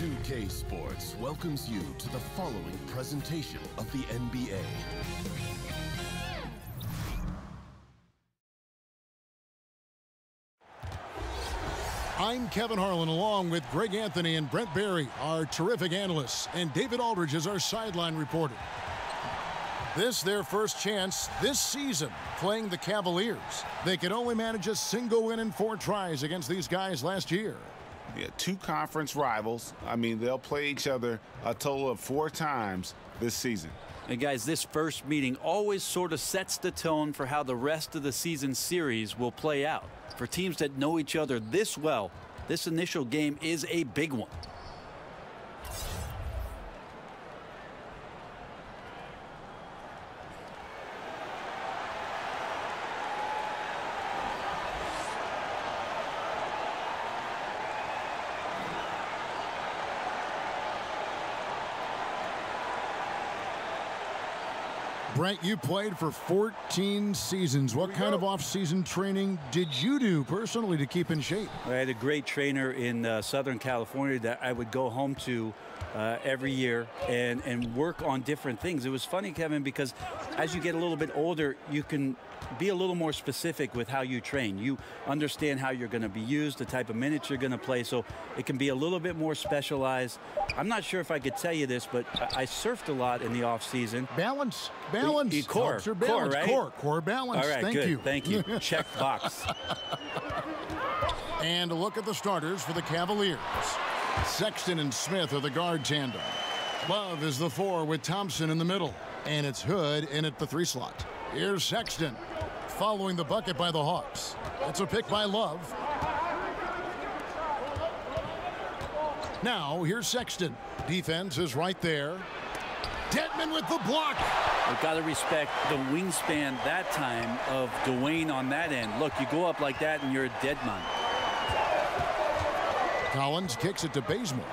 2K Sports welcomes you to the following presentation of the NBA. I'm Kevin Harlan, along with Greg Anthony and Brent Barry, our terrific analysts, and David Aldridge is our sideline reporter. This their first chance this season playing the Cavaliers. They could only manage a single win in 4 tries against these guys last year. Yeah, 2 conference rivals. I mean, they'll play each other a total of 4 times this season. And guys, this first meeting always sort of sets the tone for how the rest of the season series will play out. For teams that know each other this well, this initial game is a big one. Brent, you played for 14 seasons. What kind of off-season training did you do personally to keep in shape? I had a great trainer in Southern California that I would go home to every year and work on different things. It was funny, Kevin, because as you get a little bit older, you can be a little more specific with how you train. You understand how you're going to be used, the type of minutes you're going to play, so it can be a little bit more specialized. I'm not sure if I could tell you this, but I surfed a lot in the off season. Balance. Core, right? Core balance. All right, Thank good. you. Thank you. Check box. And a look at the starters for the Cavaliers. Sexton and Smith are the guard tandem. Love is the 4 with Thompson in the middle. And it's Hood in at the 3 slot. Here's Sexton, following the bucket by the Hawks. It's a pick by Love. Now, here's Sexton. Defense is right there. Dedman with the block. We've got to respect the wingspan that time of Dwayne on that end. Look, you go up like that and you're a dead man. Collins kicks it to Bazemore.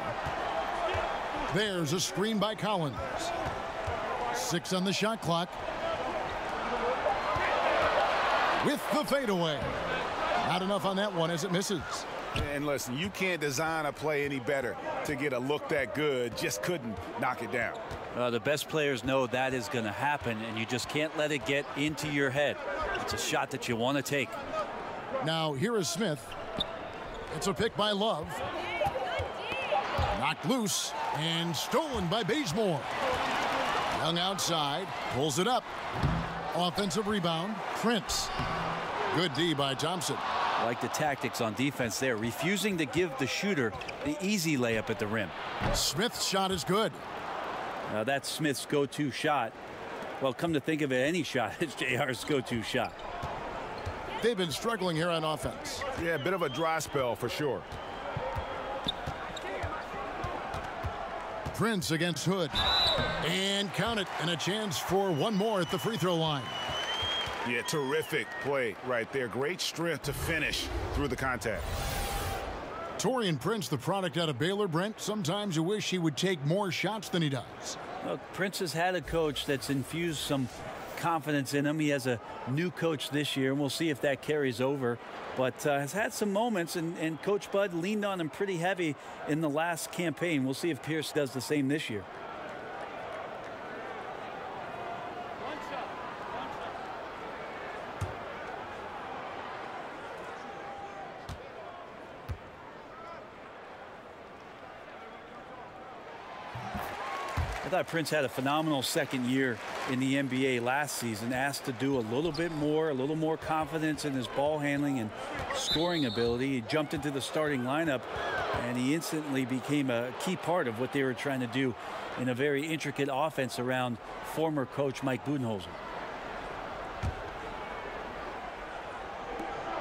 There's a screen by Collins. 6 on the shot clock. With the fadeaway. Not enough on that one as it misses. And listen, you can't design a play any better to get a look that good. Just couldn't knock it down. The best players know that is going to happen, and you just can't let it get into your head. It's a shot that you want to take. Now, here is Smith. It's a pick by Love. Knocked loose and stolen by Bazemore. Young outside, pulls it up. Offensive rebound, Prince. Good D by Thompson. I like the tactics on defense there, refusing to give the shooter the easy layup at the rim. Smith's shot is good. Now that's Smith's go-to shot. Well, come to think of it, any shot is JR's go-to shot. They've been struggling here on offense. Yeah, a bit of a dry spell for sure. Prince against Hood. And count it, and a chance for one more at the free throw line. Yeah, terrific play right there. Great strength to finish through the contact. Taurean Prince, the product out of Baylor, Brent. Sometimes you wish he would take more shots than he does. Look, Prince has had a coach that's infused some confidence in him. He has a new coach this year, and we'll see if that carries over. But has had some moments, and Coach Bud leaned on him pretty heavy in the last campaign. We'll see if Pierce does the same this year. I thought Prince had a phenomenal second year in the NBA last season, asked to do a little bit more, a little more confidence in his ball handling and scoring ability. He jumped into the starting lineup, and he instantly became a key part of what they were trying to do in a very intricate offense around former coach Mike Budenholzer.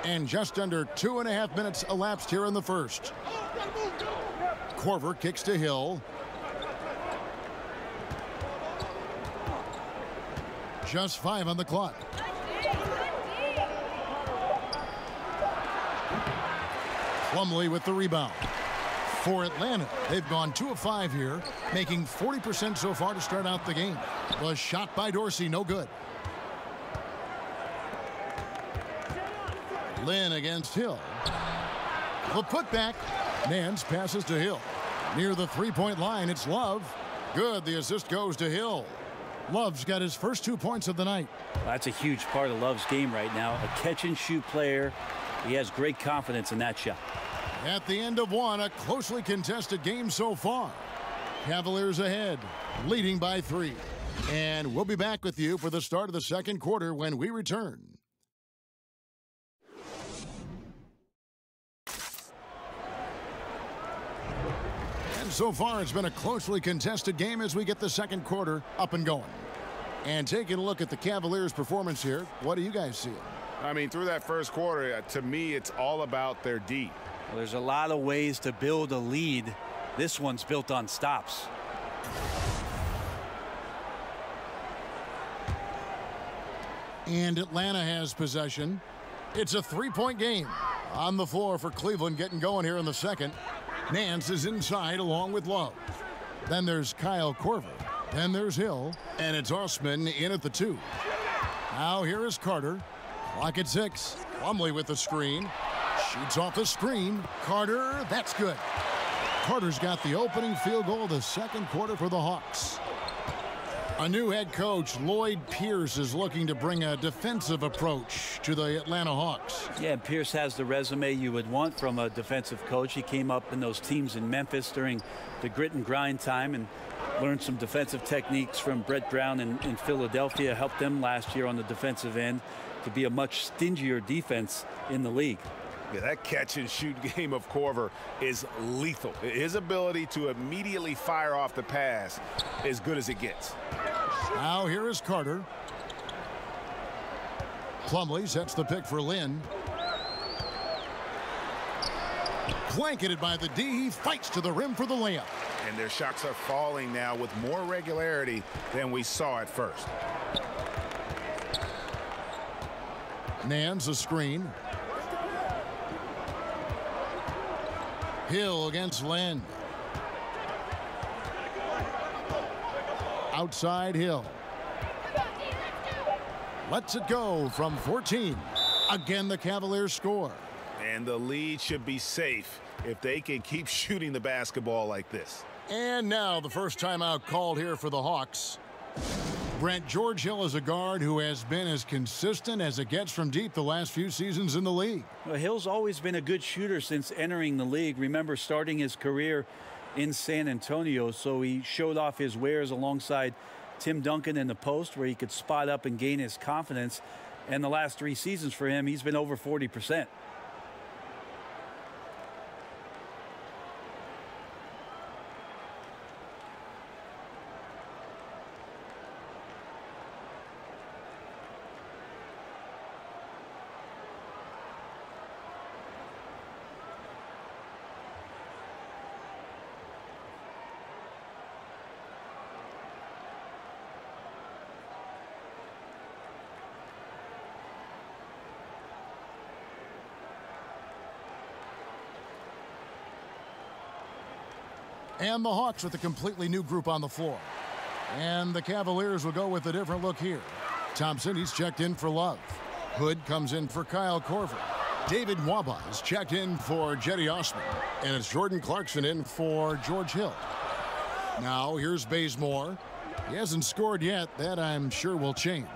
And just under 2.5 minutes elapsed here in the first. Korver kicks to Hill. Just 5 on the clock. Plumlee with the rebound. For Atlanta, they've gone 2 of 5 here, making 40% so far to start out the game. Was shot by Dorsey, no good. Lynn against Hill. The putback. Nance passes to Hill. Near the three-point line, it's Love. Good, the assist goes to Hill. Love's got his first 2 points of the night. That's a huge part of Love's game right now. A catch-and-shoot player. He has great confidence in that shot. At the end of one, a closely contested game so far. Cavaliers ahead, leading by 3. And we'll be back with you for the start of the second quarter when we return. And so far, it's been a closely contested game as we get the second quarter up and going. And taking a look at the Cavaliers' performance here, what do you guys see? I mean, through that first quarter, to me, it's all about their D. Well, there's a lot of ways to build a lead. This one's built on stops. And Atlanta has possession. It's a three-point game. On the floor for Cleveland, getting going here in the second. Nance is inside along with Love. Then there's Kyle Korver. Then there's Hill. And it's Osman in at the 2. Now here is Carter. Clock at 6. Plumlee with the screen. Shoots off the screen. Carter, that's good. Carter's got the opening field goal of the second quarter for the Hawks. A new head coach, Lloyd Pierce, is looking to bring a defensive approach to the Atlanta Hawks. Yeah, Pierce has the resume you would want from a defensive coach. He came up in those teams in Memphis during the grit and grind time and learned some defensive techniques from Brett Brown in Philadelphia. Helped them last year on the defensive end to be a much stingier defense in the league. Yeah, that catch-and-shoot game of Korver is lethal. His ability to immediately fire off the pass is good as it gets. Now here is Carter. Plumlee sets the pick for Lynn. Blanketed by the D. He fights to the rim for the layup. And their shots are falling now with more regularity than we saw at first. Nance a screen. Hill against Lynn. Outside Hill. Lets it go from 14. Again, the Cavaliers score. And the lead should be safe if they can keep shooting the basketball like this. And now the first timeout called here for the Hawks. Brent, George Hill is a guard who has been as consistent as it gets from deep the last few seasons in the league. Well, Hill's always been a good shooter since entering the league. Remember starting his career in San Antonio, so he showed off his wares alongside Tim Duncan in the post where he could spot up and gain his confidence. And the last 3 seasons for him, he's been over 40%. And the Hawks with a completely new group on the floor. And the Cavaliers will go with a different look here. Thompson, he's checked in for Love. Hood comes in for Kyle Korver. David Nwaba is checked in for Jetty Osman. And it's Jordan Clarkson in for George Hill. Now here's Bazemore. He hasn't scored yet. That I'm sure will change.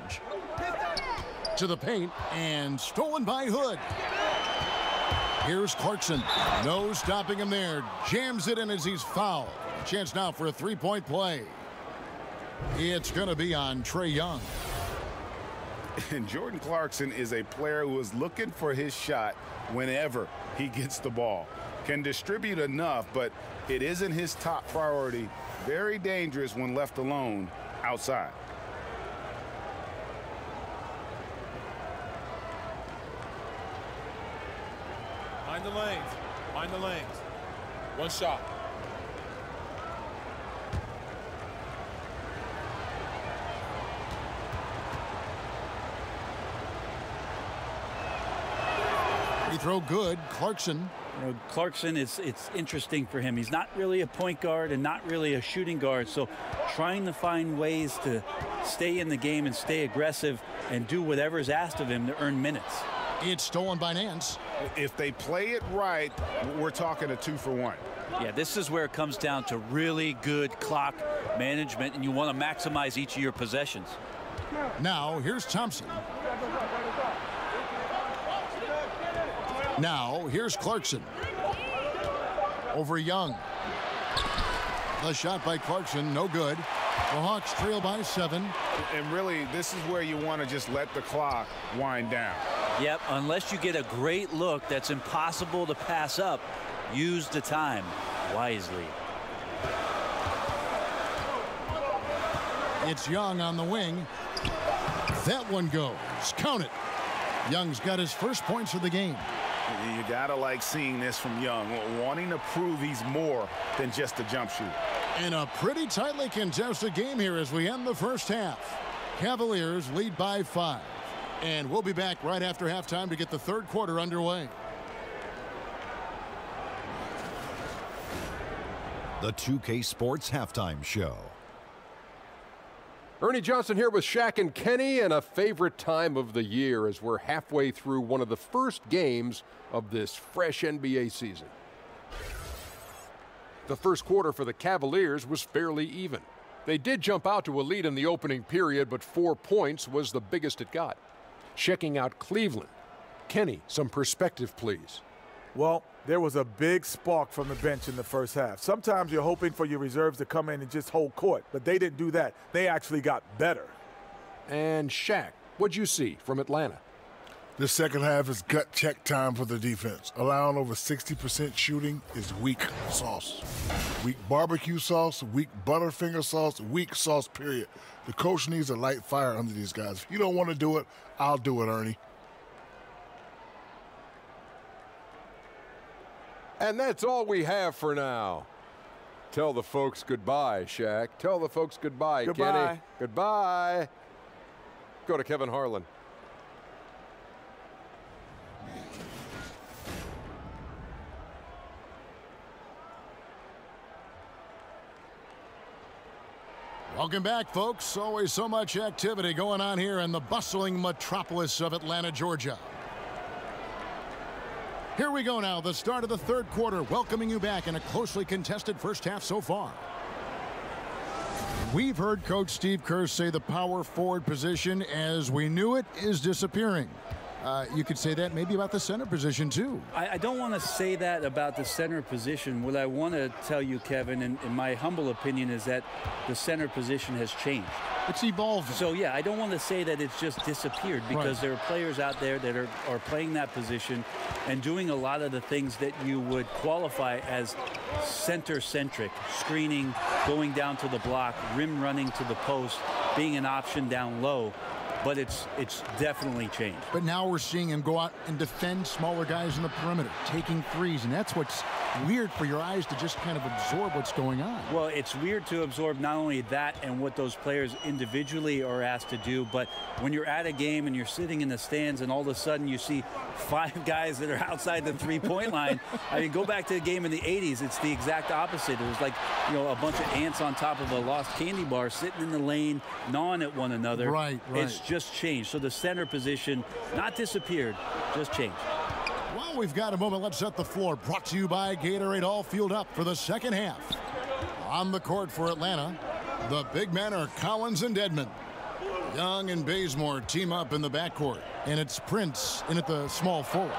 To the paint and stolen by Hood. Here's Clarkson. No stopping him there. Jams it in as he's fouled. A chance now for a three-point play. It's going to be on Trae Young. And Jordan Clarkson is a player who is looking for his shot whenever he gets the ball. Can distribute enough, but it isn't his top priority. Very dangerous when left alone outside. Mind the lanes. Mind the lanes. One shot. Free throw good. Clarkson. You know, Clarkson, it's interesting for him. He's not really a point guard and not really a shooting guard. So trying to find ways to stay in the game and stay aggressive and do whatever is asked of him to earn minutes. It's stolen by Nance. If they play it right, we're talking a 2-for-1. Yeah, this is where it comes down to really good clock management, and you want to maximize each of your possessions. Now, here's Thompson. Now, here's Clarkson. Over Young. The shot by Clarkson, no good. The Hawks trail by 7. And really, this is where you want to just let the clock wind down. Yep, unless you get a great look that's impossible to pass up, use the time wisely. It's Young on the wing. That one goes. Count it. Young's got his first points of the game. You gotta like seeing this from Young, wanting to prove he's more than just a jump shooter. And a pretty tightly contested game here as we end the first half. Cavaliers lead by 5. And we'll be back right after halftime to get the third quarter underway. The 2K Sports Halftime Show. Ernie Johnson here with Shaq and Kenny, and a favorite time of the year as we're halfway through one of the first games of this fresh NBA season. The first quarter for the Cavaliers was fairly even. They did jump out to a lead in the opening period, but 4 points was the biggest it got. Checking out Cleveland. Kenny, some perspective, please. Well, there was a big spark from the bench in the first half. Sometimes you're hoping for your reserves to come in and just hold court, but they didn't do that. They actually got better. And Shaq, what'd you see from Atlanta? The second half is gut check time for the defense. Allowing over 60% shooting is weak sauce. Weak barbecue sauce, weak Butterfinger sauce, weak sauce, period. The coach needs a light fire under these guys. If you don't want to do it, I'll do it, Ernie. And that's all we have for now. Tell the folks goodbye, Shaq. Tell the folks goodbye, Goodbye. Kenny. Goodbye. Go to Kevin Harlan. Welcome back, folks. Always so much activity going on here in the bustling metropolis of Atlanta, Georgia. Here we go now, the start of the third quarter, welcoming you back in a closely contested first half so far. We've heard Coach Steve Kerr say the power forward position, as we knew it, is disappearing. You could say that maybe about the center position, too. I don't want to say that about the center position. What I want to tell you, Kevin, in my humble opinion, is that the center position has changed. It's evolving. So, yeah, I don't want to say that it's just disappeared, because there are players out there that are playing that position and doing a lot of the things that you would qualify as center-centric, screening, going down to the block, rim running to the post, being an option down low. But it's definitely changed. But now we're seeing him go out and defend smaller guys in the perimeter, taking threes, and that's what's weird for your eyes to just kind of absorb what's going on. Well, it's weird to absorb not only that and what those players individually are asked to do, but when you're at a game and you're sitting in the stands and all of a sudden you see 5 guys that are outside the three-point line. I mean, go back to the game in the 80s. It's the exact opposite. It was like, you know, a bunch of ants on top of a lost candy bar sitting in the lane, gnawing at one another. Right. It's just changed. So the center position, not disappeared, just changed. Well, we've got a moment. Let's set the floor. Brought to you by Gatorade. All fueled up for the second half. On the court for Atlanta, the big men are Collins and Dedmon. Young and Bazemore team up in the backcourt. And it's Prince in at the small forward.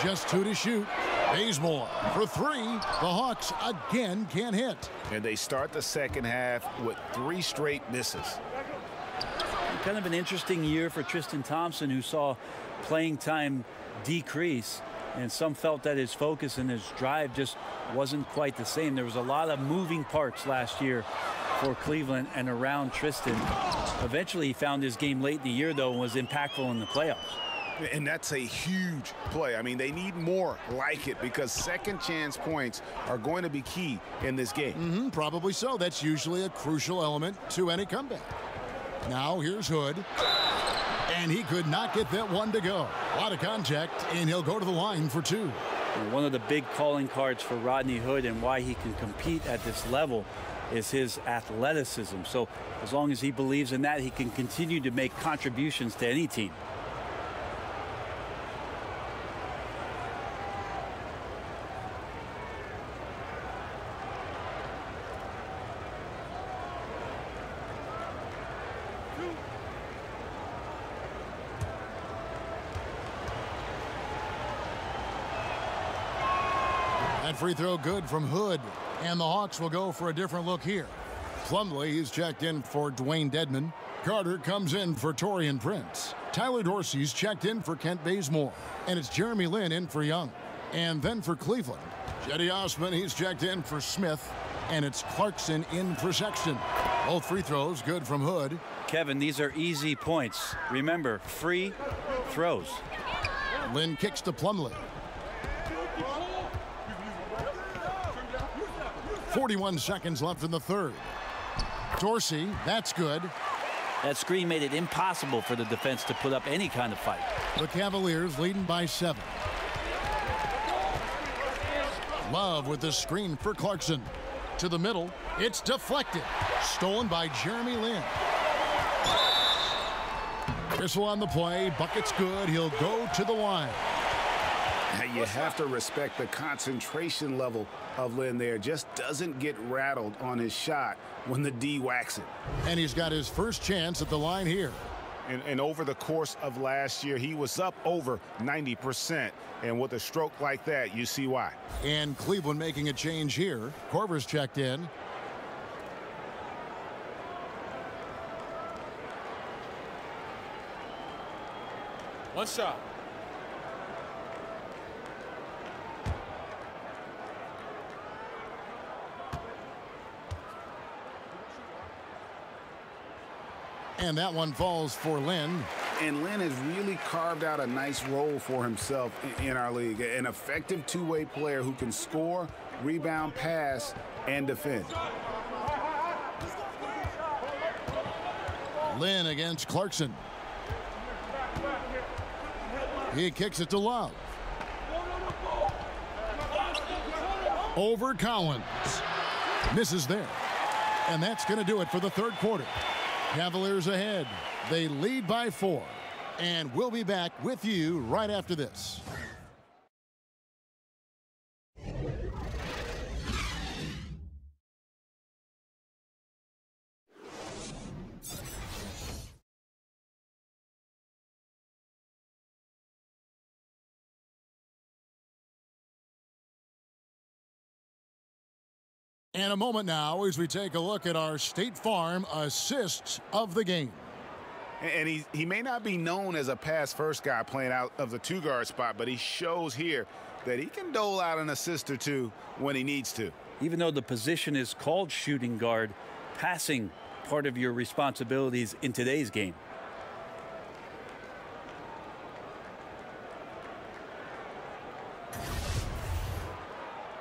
Just 2 to shoot. Bazemore for 3. The Hawks again can't hit. And they start the second half with 3 straight misses. Kind of an interesting year for Tristan Thompson, who saw playing time decrease, and some felt that his focus and his drive just wasn't quite the same. There was a lot of moving parts last year for Cleveland and around Tristan. Eventually he found his game late in the year, though, and was impactful in the playoffs. And that's a huge play. I mean, they need more like it, because second chance points are going to be key in this game. Probably so. That's usually a crucial element to any comeback. Now here's Hood. And he could not get that one to go. A lot of contact, and he'll go to the line for 2. One of the big calling cards for Rodney Hood and why he can compete at this level is his athleticism. So as long as he believes in that, he can continue to make contributions to any team. That free throw good from Hood. And the Hawks will go for a different look here. Plumlee, he's checked in for Dwayne Dedman. Carter comes in for Torian Prince. Tyler Dorsey's checked in for Kent Bazemore. And it's Jeremy Lin in for Young. And then for Cleveland, Jetty Osman, he's checked in for Smith. And it's Clarkson in for Sexton. Both free throws good from Hood. Kevin, these are easy points. Remember, free throws. Lin kicks to Plumlee. 41 seconds left in the third. Dorsey, that's good. That screen made it impossible for the defense to put up any kind of fight. The Cavaliers leading by 7. Love with the screen for Clarkson. To the middle, it's deflected. Stolen by Jeremy Lin. Whistle on the play, bucket's good, he'll go to the line. You have to respect the concentration level of Lin there. Just doesn't get rattled on his shot when the D whacks it. And he's got his first chance at the line here. And over the course of last year, he was up over 90%. And with a stroke like that, you see why. And Cleveland making a change here. Korver's checked in. One shot. And that one falls for Lin. And Lin has really carved out a nice role for himself in our league. An effective two-way player who can score, rebound, pass, and defend. Lin against Clarkson. He kicks it to Love. Over Collins. Misses there. And that's going to do it for the third quarter. Cavaliers ahead. They lead by 4. And we'll be back with you right after this. And a moment now as we take a look at our State Farm assists of the game. And he may not be known as a pass-first guy playing out of the two-guard spot, but he shows here that he can dole out an assist or two when he needs to. Even though the position is called shooting guard, passing part of your responsibilities in today's game.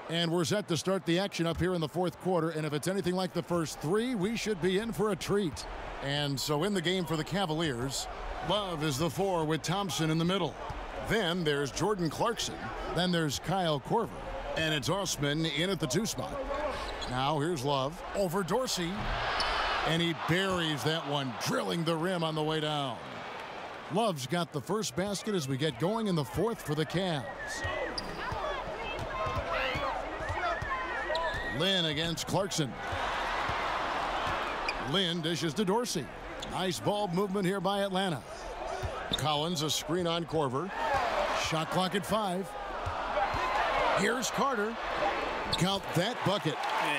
And we're set to start the action up here in the fourth quarter. And if it's anything like the first 3, we should be in for a treat. And so in the game for the Cavaliers, Love is the 4 with Thompson in the middle. Then there's Jordan Clarkson. Then there's Kyle Korver. And it's Osman in at the 2 spot. Now here's Love over Dorsey. And he buries that one, drilling the rim on the way down. Love's got the first basket as we get going in the fourth for the Cavs. Lin against Clarkson. Lin dishes to Dorsey. Nice ball movement here by Atlanta. Collins, a screen on Korver. Shot clock at 5. Here's Carter. Count that bucket.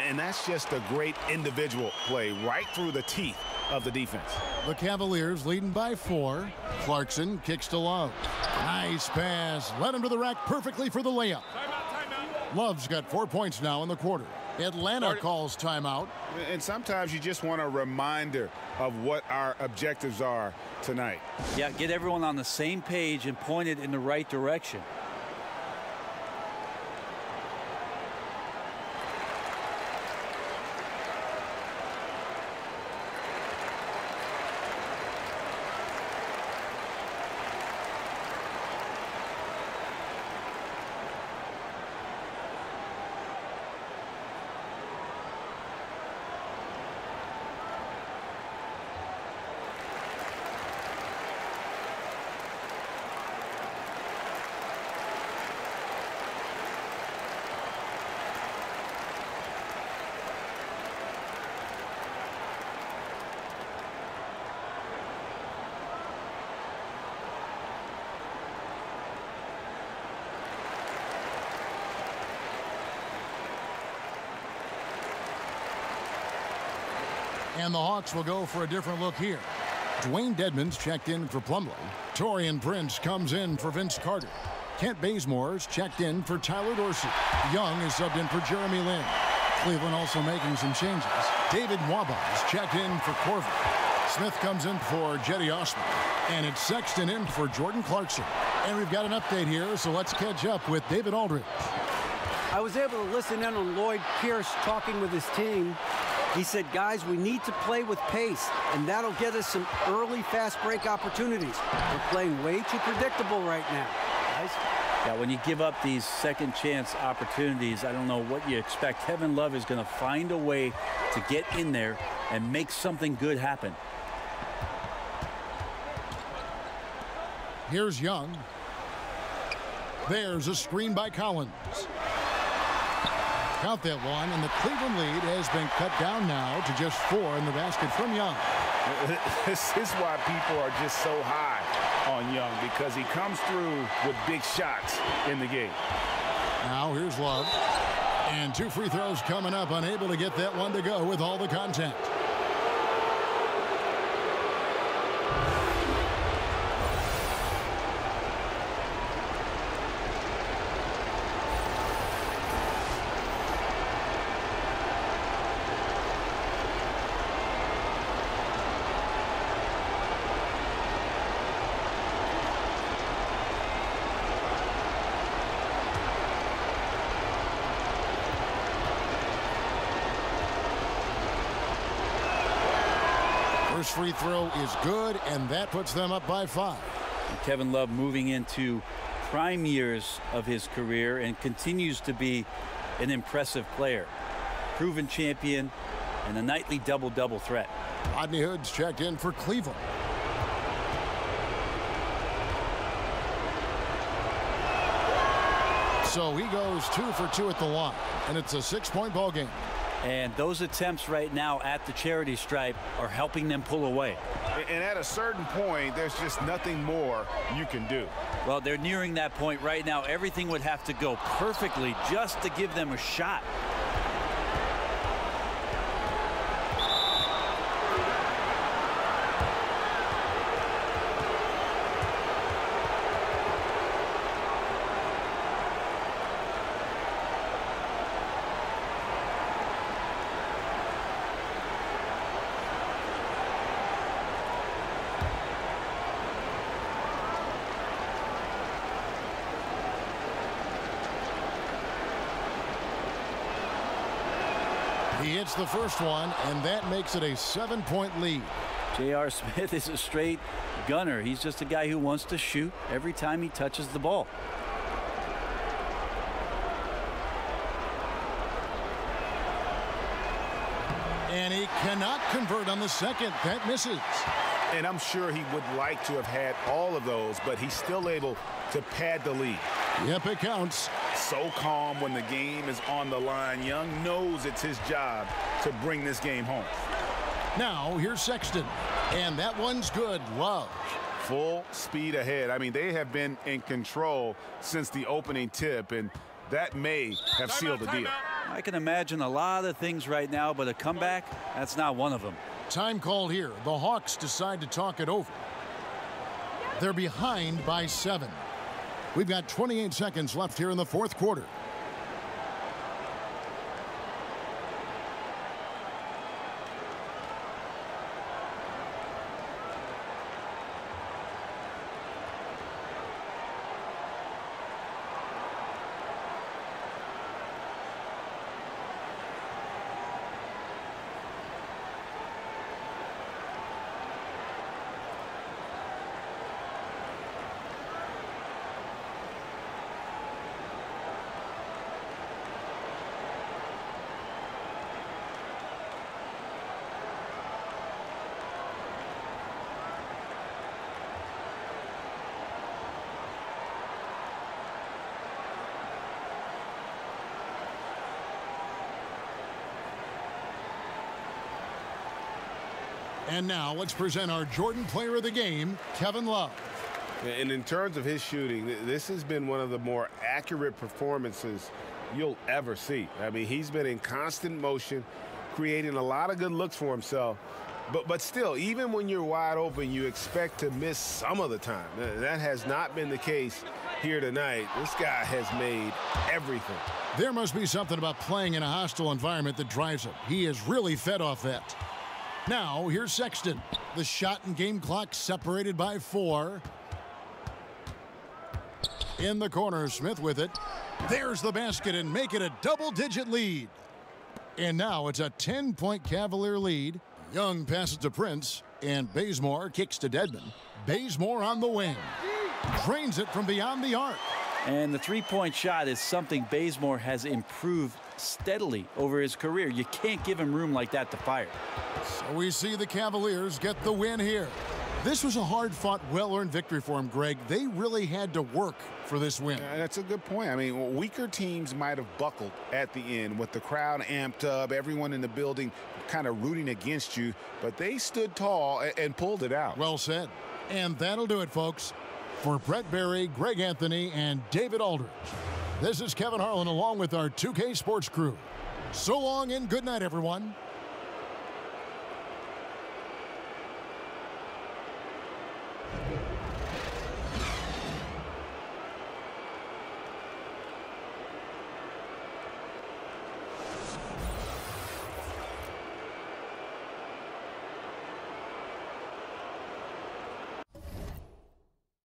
And that's just a great individual play right through the teeth of the defense. The Cavaliers leading by 4. Clarkson kicks to Love. Nice pass. Led him to the rack perfectly for the layup. Timeout. Love's got 4 points now in the quarter. Atlanta calls timeout. And sometimes you just want a reminder of what our objectives are tonight. Yeah, get everyone on the same page and point it in the right direction. And the Hawks will go for a different look here. Dwayne Dedmon's checked in for Plumlee. Torian Prince comes in for Vince Carter. Kent Bazemore's checked in for Tyler Dorsey. Young is subbed in for Jeremy Lin. Cleveland also making some changes. David Waba's checked in for Corver. Smith comes in for Jetty Osman. And it's Sexton in for Jordan Clarkson. And we've got an update here, so let's catch up with David Aldridge. I was able to listen in on Lloyd Pierce talking with his team. He said, guys, we need to play with pace, and that'll get us some early fast break opportunities. We're playing way too predictable right now, guys. Yeah, when you give up these second chance opportunities, I don't know what you expect. Kevin Love is going to find a way to get in there and make something good happen. Here's Young. There's a screen by Collins. Count that one, and the Cleveland lead has been cut down now to just 4 in the basket from Young. This is why people are just so high on Young, because he comes through with big shots in the game. Now here's Love. And 2 free throws coming up, unable to get that one to go with all the contact. First free throw is good, and that puts them up by 5. Kevin Love moving into prime years of his career and continues to be an impressive player. Proven champion and a nightly double-double threat. Rodney Hood's checked in for Cleveland. So he goes 2 for 2 at the line, and it's a 6-point ball game. And those attempts right now at the charity stripe are helping them pull away. And at a certain point, there's just nothing more you can do. Well, they're nearing that point right now. Everything would have to go perfectly just to give them a shot. He hits the first one, and that makes it a 7-point lead. J.R. Smith is a straight gunner. He's just a guy who wants to shoot every time he touches the ball. And he cannot convert on the second. That misses. And I'm sure he would like to have had all of those, but he's still able to pad the lead. Yep, it counts. So calm when the game is on the line. Young knows it's his job to bring this game home. Now, here's Sexton. And that one's good. Love. Full speed ahead. I mean, they have been in control since the opening tip, and that may have sealed the deal. I can imagine a lot of things right now, but a comeback, that's not one of them. Time called here. The Hawks decide to talk it over. They're behind by 7. We've got 28 seconds left here in the fourth quarter. And now let's present our Jordan Player of the Game, Kevin Love. And in terms of his shooting, this has been one of the more accurate performances you'll ever see. I mean, he's been in constant motion, creating a lot of good looks for himself. But still, even when you're wide open, you expect to miss some of the time. That has not been the case here tonight. This guy has made everything. There must be something about playing in a hostile environment that drives him. He is really fed off that. Now, here's Sexton. The shot and game clock separated by 4. In the corner, Smith with it. There's the basket and make it a double-digit lead. And now it's a 10-point Cavalier lead. Young passes to Prince, and Bazemore kicks to Dedmon. Bazemore on the wing. Drains it from beyond the arc. And the three-point shot is something Bazemore has improved steadily over his career. You can't give him room like that to fire. So we see the Cavaliers get the win here. This was a hard-fought, well-earned victory for him, Greg. They really had to work for this win. That's a good point. I mean, weaker teams might have buckled at the end with the crowd amped up, everyone in the building kind of rooting against you, but they stood tall and pulled it out. Well said. And that'll do it, folks. For Brett Berry, Greg Anthony, and David Aldridge, this is Kevin Harlan along with our 2K Sports crew. So long and good night, everyone.